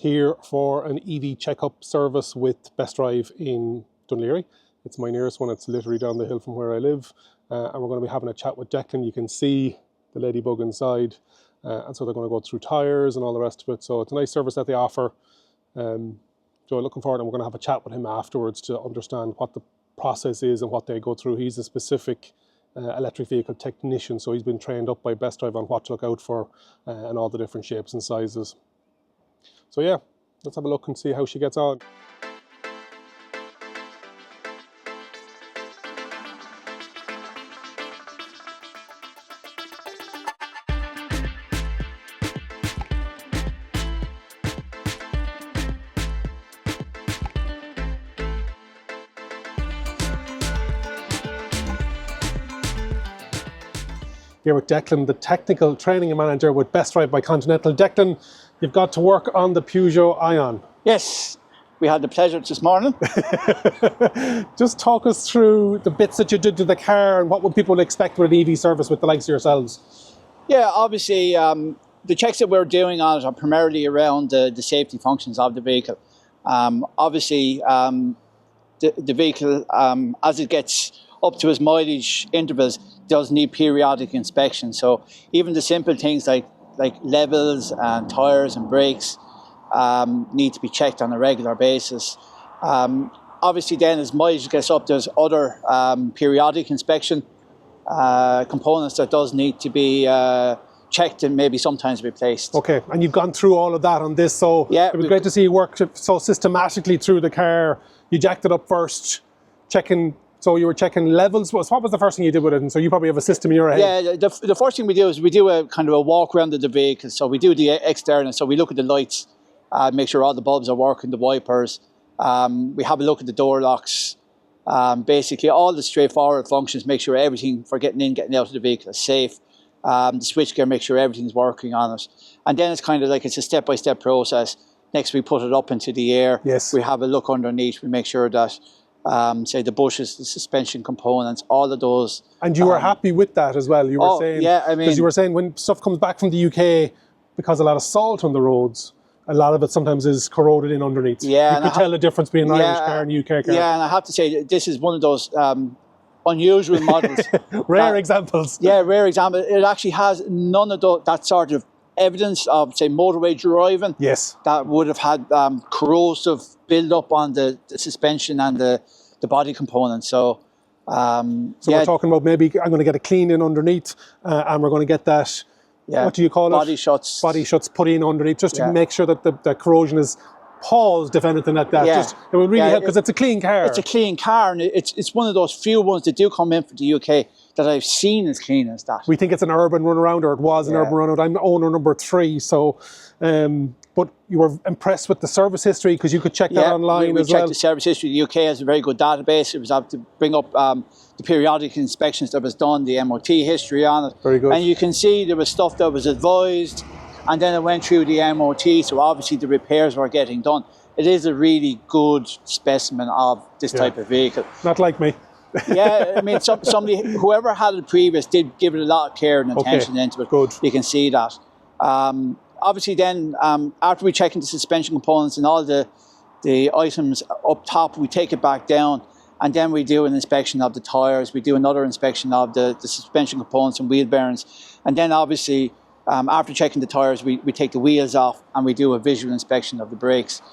here for an EV checkup service with BestDrive in Dunleary. It's my nearest one. It's literally down the hill from where I live. And we're going to be having a chat with Declan. You can see the ladybug inside. And so they're going to go through tyres and all the rest of it. So it's a nice service that they offer. So looking forward, and we're going to have a chat with him afterwards to understand what the process is and what they go through. He's a specific electric vehicle technician, so he's been trained up by BestDrive on what to look out for and all the different shapes and sizes. So yeah, let's have a look and see how she gets on. Here with Declan, the technical training manager with BestDrive by Continental. Declan, you've got to work on the Peugeot iOn. Yes, we had the pleasure this morning. Just talk us through the bits that you did to the car and what would people expect with an EV service with the likes of yourselves? Yeah, obviously the checks that we're doing on it are primarily around the safety functions of the vehicle. Obviously, the vehicle, as it gets up to its mileage intervals, does need periodic inspection. So even the simple things like levels and tyres and brakes need to be checked on a regular basis. Obviously then as mileage gets up, there's other periodic inspection components that does need to be checked and maybe sometimes replaced. Okay, and you've gone through all of that on this, so yeah, it was great to see you work so systematically through the car. You jacked it up first, checking. So you were checking levels. What was the first thing you did with it? And so you probably have a system in your head. Yeah, the first thing we do is we do a kind of a walk around of the vehicle. So we do the external. So we look at the lights, make sure all the bulbs are working, the wipers. We have a look at the door locks. Basically all the straightforward functions, make sure everything for getting in, getting out of the vehicle is safe. The switchgear, make sure everything's working on it. And then it's kind of like it's a step-by-step process. Next we put it up into the air. Yes. We have a look underneath. We make sure that say the bushes, the suspension components, all of those. And you were happy with that as well. You were saying, yeah, I mean, because you were saying when stuff comes back from the UK, because a lot of salt on the roads, a lot of it sometimes is corroded in underneath. Yeah, you could tell the difference between an Irish car and a UK car. Yeah, and I have to say this is one of those unusual models. Rare examples. Yeah, rare example. It actually has none of that sort of evidence of, say, motorway driving. Yes. That would have had corrosive build-up on the suspension and the body components. So we're talking about maybe I'm going to get a clean in underneath and we're going to get that, what do you call body shuts. Body shuts put in underneath just to make sure that the corrosion is paused, if anything like that. Yeah. It will really help because it's a clean car. It's a clean car, and it's one of those few ones that do come in for the UK that I've seen as clean as that. We think it's an urban runaround, or it was an urban runaround. I'm owner number 3, so but you were impressed with the service history because you could check that online as well. We checked the service history. The UK has a very good database. It was able to bring up the periodic inspections that was done, the MOT history on it. Very good. And you can see there was stuff that was advised, and then it went through the MOT, so obviously the repairs were getting done. It is a really good specimen of this type of vehicle. Not like me. Yeah, I mean, somebody, whoever had it previous, did give it a lot of care and attention into it. Good. You can see that. Obviously then, after we check into suspension components and all the items up top, we take it back down, and then we do an inspection of the tyres. We do another inspection of the suspension components and wheel bearings. And then obviously, after checking the tyres, we take the wheels off and we do a visual inspection of the brakes.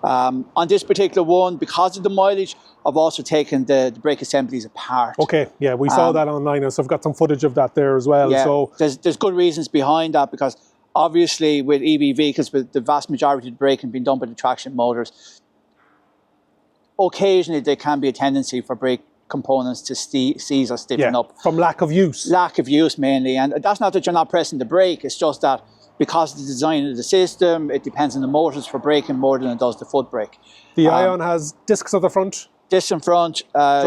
On this particular one, because of the mileage, I've also taken the brake assemblies apart. Okay, yeah, we saw that online, so I've got some footage of that there as well. Yeah, so there's good reasons behind that, because obviously with EV vehicles, with the vast majority of the braking being done by the traction motors, occasionally there can be a tendency for brake components to seize or stiffen up. From lack of use. Lack of use mainly, and that's not that you're not pressing the brake, it's just that because of the design of the system, it depends on the motors for braking more than it does the foot brake. The iOn has discs at the front? Discs in front,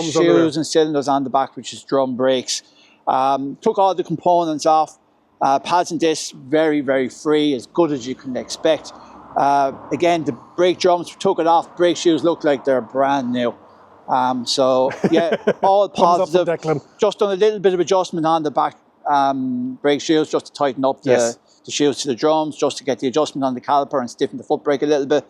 shoes and cylinders on the back, which is drum brakes. Took all the components off. Pads and discs, very, very free, as good as you can expect. Again, the brake drums, took it off. Brake shoes look like they're brand new. So, yeah, all positive. Just done a little bit of adjustment on the back brake shoes just to tighten up the the shoes to the drums, just to get the adjustment on the caliper and stiffen the foot brake a little bit.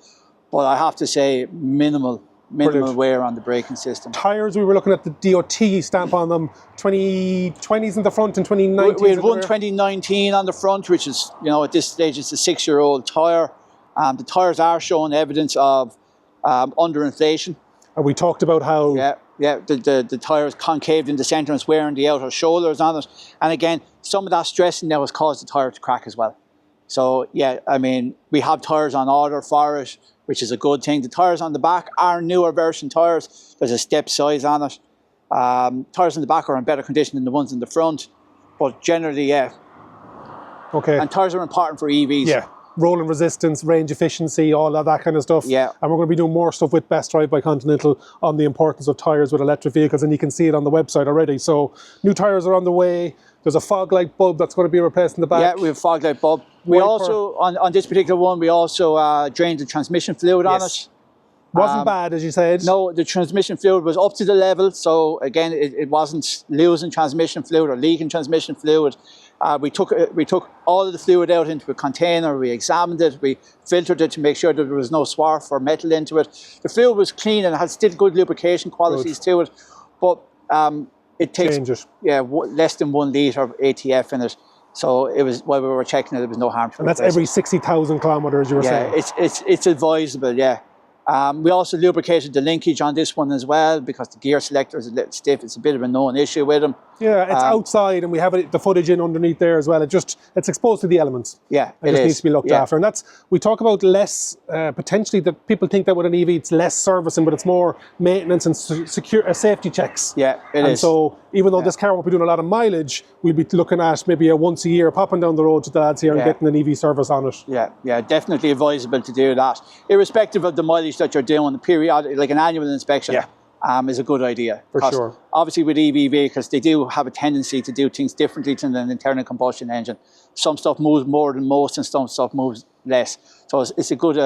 But I have to say, minimal Brilliant. wear on the braking system. Tyres, we were looking at the DOT stamp on them, 2020s in the front and 2019s. We had one 2019 on the front, which is, you know, at this stage it's a 6-year-old tyre. The tyres are showing evidence of underinflation. And we talked about how... The tyre is concaved in the centre and it's wearing the outer shoulders on it. And again, some of that stressing now has caused the tyre to crack as well. So, yeah, I mean, we have tyres on order for it, which is a good thing. The tyres on the back are newer version tyres. There's a step size on it. Tyres on the back are in better condition than the ones in the front. But generally, yeah. Okay. And tyres are important for EVs. Yeah. Rolling resistance, range efficiency, all of that kind of stuff. Yeah. And we're going to be doing more stuff with BestDrive by Continental on the importance of tyres with electric vehicles, and you can see it on the website already. So new tyres are on the way. There's a fog light bulb that's going to be replaced in the back. Yeah, we have a fog light bulb. We also, on this particular one, we also drained the transmission fluid on it. Wasn't bad, as you said. No, the transmission fluid was up to the level. So again, it wasn't losing transmission fluid or leaking transmission fluid. We took all of the fluid out into a container. We examined it. We filtered it to make sure that there was no swarf or metal into it. The fluid was clean and had still good lubrication qualities to it. But it takes less than 1 litre of ATF in it. So it was, while we were checking it, there was no harm to it. And that's every 60,000 kilometres, you were saying? Yeah, it's advisable, yeah. We also lubricated the linkage on this one as well, because the gear selector is a little stiff. It's a bit of a known issue with them. Yeah, it's outside, and we have the footage in underneath there as well. It's exposed to the elements. Yeah, it just needs to be looked after. And we talk about less, potentially, that people think that with an EV it's less servicing, but it's more maintenance and safety checks. Yeah, it is. And so even though this car won't be doing a lot of mileage, we'll be looking at maybe a once a year popping down the road to the lads here and getting an EV service on it. Yeah, definitely advisable to do that. Irrespective of the mileage that you're doing, the periodic, like an annual inspection, is a good idea. For sure. Obviously with EV vehicles, they do have a tendency to do things differently than an internal combustion engine. Some stuff moves more than most and some stuff moves less. So it's a good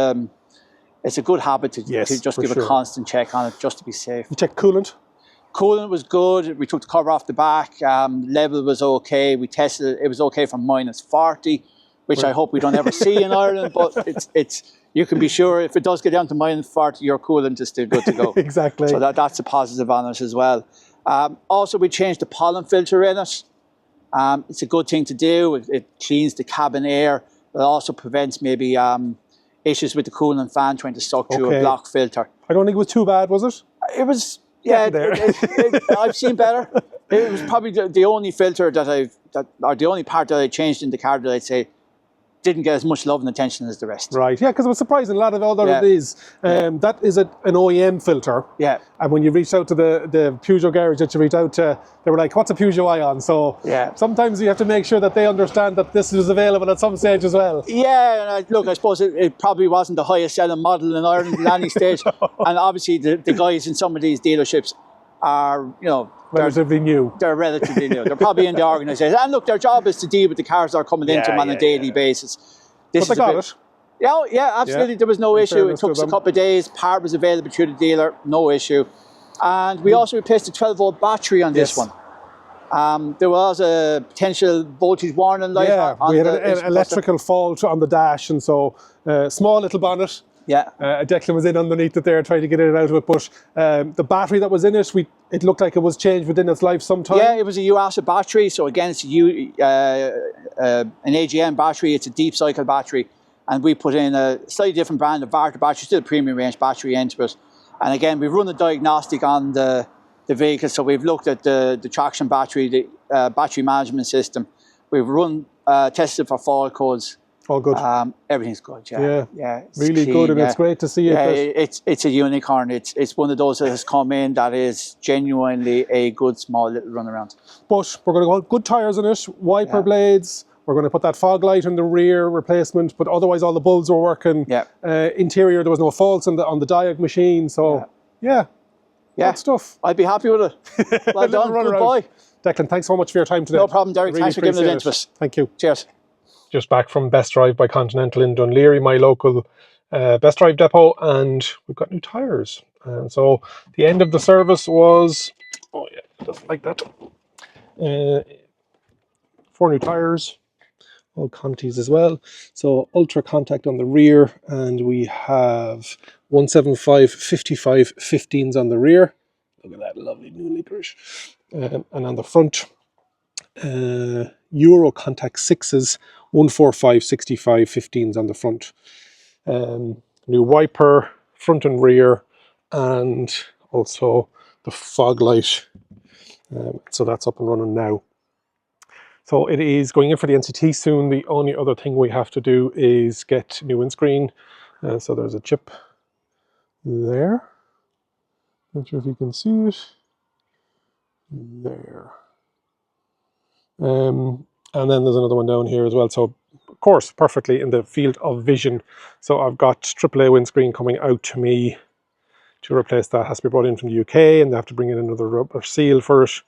habit to just give a constant check on it, just to be safe. You check coolant? Coolant was good. We took the cover off the back. Level was okay. We tested it. It was okay from -40, which I hope we don't ever see in Ireland, but you can be sure if it does get down to -40, your coolant is still good to go. Exactly. So that's a positive on it as well. Also, we changed the pollen filter in it. It's a good thing to do. It cleans the cabin air. It also prevents maybe issues with the coolant fan trying to suck through a block filter. I don't think it was too bad, was it? It was, yeah, I've seen better. It was probably the only filter or the only part that I changed in the car that I'd say didn't get as much love and attention as the rest. Right, yeah, because it was surprising. A lot of other of these, that is an OEM filter. Yeah. And when you reached out to the Peugeot garage that you reached out to, they were like, what's a Peugeot iOn? So sometimes you have to make sure that they understand that this is available at some stage as well. Yeah, and look, I suppose it probably wasn't the highest selling model in Ireland at any stage. And obviously the guys in some of these dealerships are, you know, relatively new. They're relatively new. They're probably in the organisation. And look, their job is to deal with the cars that are coming into them on a daily basis. But they got it. Yeah, absolutely. Yeah. There was no issue. It took us a couple of days. Part was available through the dealer. No issue. And we also replaced a 12-volt battery on this one. There was a potential voltage warning light on we had an electrical fault on the dash, and so small little bonnet. Yeah. Declan was in underneath it there trying to get it out of it, but the battery that was in it, it looked like it was changed within its life sometime. Yeah, it was a UASA battery, so again it's an AGM battery. It's a deep cycle battery, and we put in a slightly different brand of battery, still a premium range battery into it. And again, we've run a diagnostic on the vehicle, so we've looked at the traction battery, the battery management system. We've run tested for fault codes. All good. Everything's good. Yeah. It's really clean, good, and it's great to see it. Yeah, it's a unicorn. It's one of those that has come in that is genuinely a good small little runaround. But we're going to go good tyres on it, wiper blades. We're going to put that fog light in the rear replacement, but otherwise all the bulbs were working. Yeah. Interior, there was no faults on the diag machine. So good stuff. I'd be happy with it. Well done. Good boy. Declan, thanks so much for your time today. No problem, Derek. Thanks for giving it into us. Thank you. Cheers. Just back from BestDrive by Continental in Dún Laoghaire, my local BestDrive depot, and we've got new tyres. And so the end of the service was, just like that. 4 new tyres. all Contis as well. So ultra contact on the rear, and we have 175 55 15s on the rear. Look at that lovely new licorice. And on the front, Euro contact 6s, 145 65 15s on the front. New wiper, front and rear, and also the fog light. So that's up and running now. So it is going in for the NCT soon. The only other thing we have to do is get new windscreen. So there's a chip there. Not sure if you can see it. There. And then there's another one down here as well. So of course, perfectly in the field of vision. So I've got AAA windscreen coming out to me to replace that. It has to be brought in from the UK, and they have to bring in another rubber seal for it.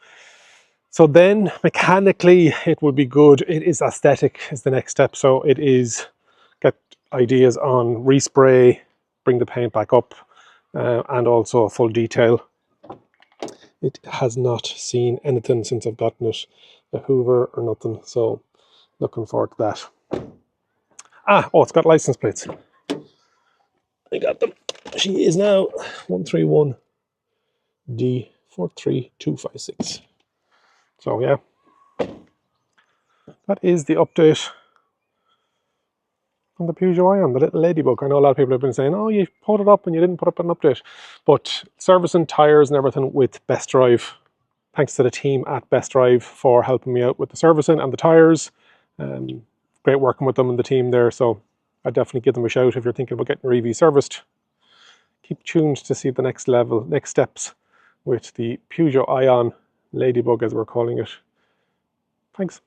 So then mechanically it would be good. It is aesthetic is the next step. So it is get ideas on respray, bring the paint back up, and also a full detail. It has not seen anything since I've gotten it, a Hoover or nothing. So looking forward to that. Oh, it's got license plates. I got them. She is now 131D43256. So yeah, that is the update on the Peugeot iOn, the little ladybug. I know a lot of people have been saying, oh, you put it up and you didn't put up an update. But servicing, tyres and everything with BestDrive. Thanks to the team at BestDrive for helping me out with the servicing and the tyres. Great working with them and the team there. So I'd definitely give them a shout if you're thinking about getting your EV serviced. Keep tuned to see the next steps with the Peugeot iOn ladybug, as we're calling it. Thanks.